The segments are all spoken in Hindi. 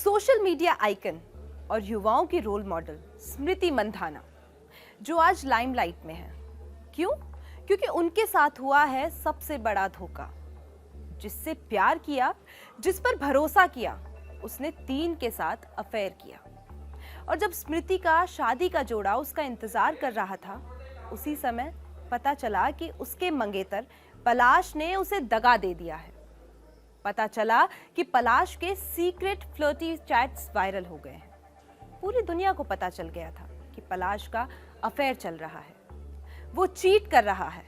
सोशल मीडिया आइकन और युवाओं की रोल मॉडल स्मृति मंधाना जो आज लाइमलाइट में है। क्यों? क्योंकि उनके साथ हुआ है सबसे बड़ा धोखा। जिससे प्यार किया, जिस पर भरोसा किया, उसने 3 के साथ अफेयर किया। और जब स्मृति का शादी का जोड़ा उसका इंतजार कर रहा था, उसी समय पता चला कि उसके मंगेतर पलाश ने उसे दगा दे दिया है। पता चला कि पलाश के सीक्रेट फ्लर्टी चैट्स वायरल हो गए हैं। पूरी दुनिया को पता चल गया था कि पलाश का अफेयर चल रहा है, वो चीट कर रहा है,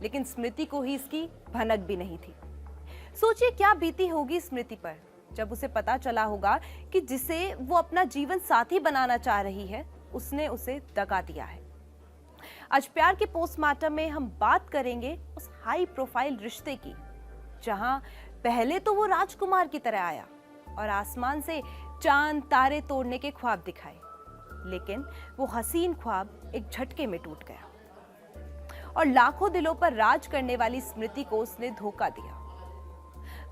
लेकिन स्मृति को ही इसकी भनक भी नहीं थी। सोचिए क्या बीती होगी स्मृति पर जब उसे पता चला होगा कि जिसे वो अपना जीवन साथी बनाना चाह रही है, उसने उसे दगा दिया है। आज प्यार के पोस्टमार्टम में हम बात करेंगे उस हाई प्रोफाइल रिश्ते की, जहां पहले तो वो राजकुमार की तरह आया और आसमान से चांद तारे तोड़ने के ख्वाब दिखाए, लेकिन वो हसीन ख्वाब एक झटके में टूट गया और लाखों दिलों पर राज करने वाली स्मृति को उसने धोखा दिया।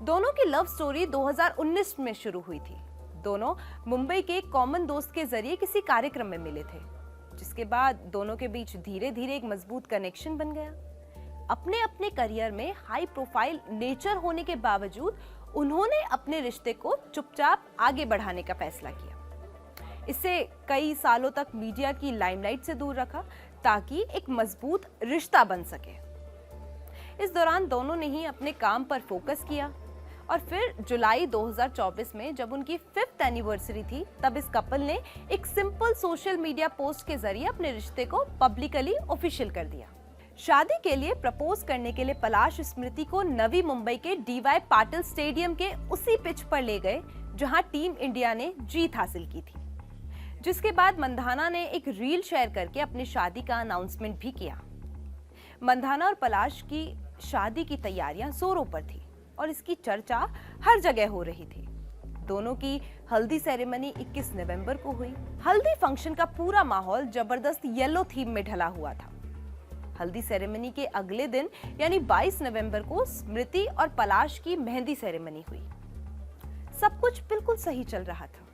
दोनों की लव स्टोरी 2019 में शुरू हुई थी। दोनों मुंबई के एक कॉमन दोस्त के जरिए किसी कार्यक्रम में मिले थे, जिसके बाद दोनों के बीच धीरे धीरे एक मजबूत कनेक्शन बन गया। अपने अपने करियर में हाई प्रोफाइल नेचर होने के बावजूद उन्होंने अपने रिश्ते को चुपचाप आगे बढ़ाने का फैसला किया। इसे कई सालों तक मीडिया की लाइमलाइट से दूर रखा ताकि एक मजबूत रिश्ता बन सके। इस दौरान दोनों ने ही अपने काम पर फोकस किया और फिर जुलाई 2024 में जब उनकी 5th एनिवर्सरी थी, तब इस कपल ने एक सिंपल सोशल मीडिया पोस्ट के जरिए अपने रिश्ते को पब्लिकली ऑफिशियल कर दिया। शादी के लिए प्रपोज करने के लिए पलाश स्मृति को नवी मुंबई के डीवाई पाटिल स्टेडियम के उसी पिच पर ले गए जहां टीम इंडिया ने जीत हासिल की थी। जिसके बाद मंधाना ने एक रील शेयर करके अपनी शादी का अनाउंसमेंट भी किया। मंधाना और पलाश की शादी की तैयारियां जोरों पर थी और इसकी चर्चा हर जगह हो रही थी। दोनों की हल्दी सेरेमनी 21 नवंबर को हुई। हल्दी फंक्शन का पूरा माहौल जबरदस्त येलो थीम में ढला हुआ था। हल्दी सेरेमनी के अगले दिन यानी 22 नवंबर को स्मृति और पलाश की मेहंदी सेरेमनी हुई। सब कुछ बिल्कुल सही चल रहा था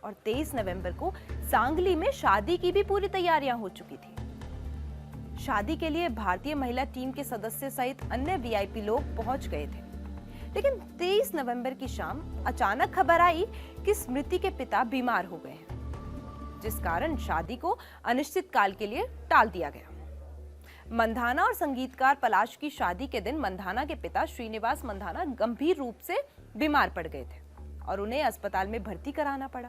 और 23 नवंबर को सांगली में शादी की भी पूरी तैयारियां हो चुकी थी। शादी के लिए भारतीय महिला टीम के सदस्य सहित अन्य वीआईपी लोग पहुंच गए थे, लेकिन 23 नवंबर की शाम अचानक खबर आई कि स्मृति के पिता बीमार हो गए हैं, जिस कारण शादी को अनिश्चित काल के लिए टाल दिया गया। मंधाना और संगीतकार पलाश की शादी के दिन मंधाना के पिता श्रीनिवास मंधाना गंभीर रूप से बीमार पड़ गए थे और उन्हें अस्पताल में भर्ती कराना पड़ा।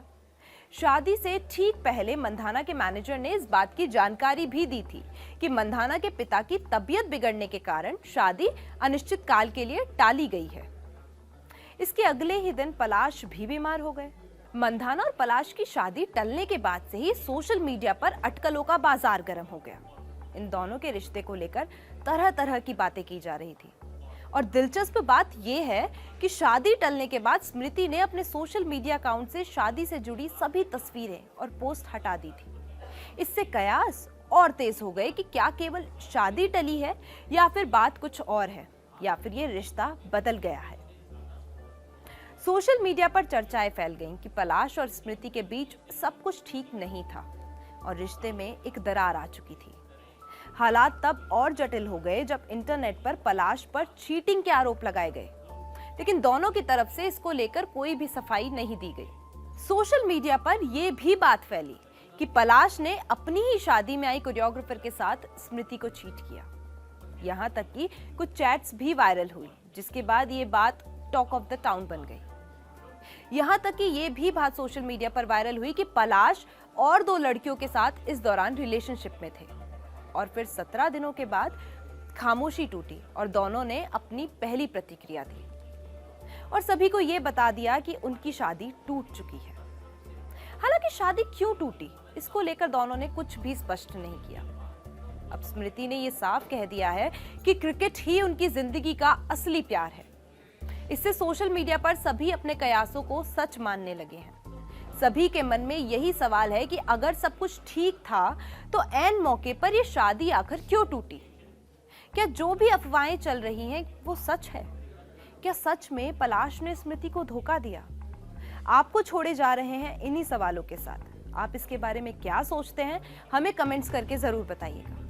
शादी से ठीक पहले मंधाना के मैनेजर ने इस बात की जानकारी भी दी थी कि मंधाना के पिता की तबीयत बिगड़ने के कारण शादी अनिश्चित काल के लिए टाली गई है। इसके अगले ही दिन पलाश भी बीमार हो गए। मंधाना और पलाश की शादी टलने के बाद से ही सोशल मीडिया पर अटकलों का बाजार गर्म हो गया। इन दोनों के रिश्ते को लेकर तरह तरह की बातें की जा रही थी और दिलचस्प बात यह है कि शादी टलने के बाद स्मृति ने अपने सोशल मीडिया अकाउंट से शादी से जुड़ी सभी तस्वीरें और पोस्ट हटा दी थी। इससे कयास और तेज हो गए कि क्या केवल शादी टली है या फिर बात कुछ और है, या फिर ये रिश्ता बदल गया है। सोशल मीडिया पर चर्चाएं फैल गईं कि पलाश और स्मृति के बीच सब कुछ ठीक नहीं था और रिश्ते में एक दरार आ चुकी थी। हालात तब और जटिल हो गए जब इंटरनेट पर पलाश पर चीटिंग के आरोप लगाए गए, लेकिन दोनों की तरफ से इसको लेकर कोई भी सफाई नहीं दी गई। सोशल मीडिया पर यह भी बात फैली कि पलाश ने अपनी ही शादी में आई कोरियोग्राफर के साथ स्मृति को चीट किया। यहां तक कि कुछ चैट्स भी वायरल हुई, जिसके बाद ये बात टॉक ऑफ द टाउन बन गई। यहां तक कि ये भी बात सोशल मीडिया पर वायरल हुई कि पलाश और 2 लड़कियों के साथ इस दौरान रिलेशनशिप में थे और फिर 17 दिनों के बाद खामोशी टूटी और दोनों ने अपनी पहली प्रतिक्रिया दी और सभी को यह बता दिया कि उनकी शादी टूट चुकी है। हालांकि शादी क्यों टूटी, इसको लेकर दोनों ने कुछ भी स्पष्ट नहीं किया। अब स्मृति ने यह साफ कह दिया है कि क्रिकेट ही उनकी जिंदगी का असली प्यार है। इससे सोशल मीडिया पर सभी अपने कयासों को सच मानने लगे हैं। सभी के मन में यही सवाल है कि अगर सब कुछ ठीक था तो ऐन मौके पर यह शादी आखिर क्यों टूटी? क्या जो भी अफवाहें चल रही हैं वो सच है? क्या सच में पलाश ने स्मृति को धोखा दिया? आपको छोड़े जा रहे हैं इन्हीं सवालों के साथ। आप इसके बारे में क्या सोचते हैं, हमें कमेंट्स करके ज़रूर बताइएगा।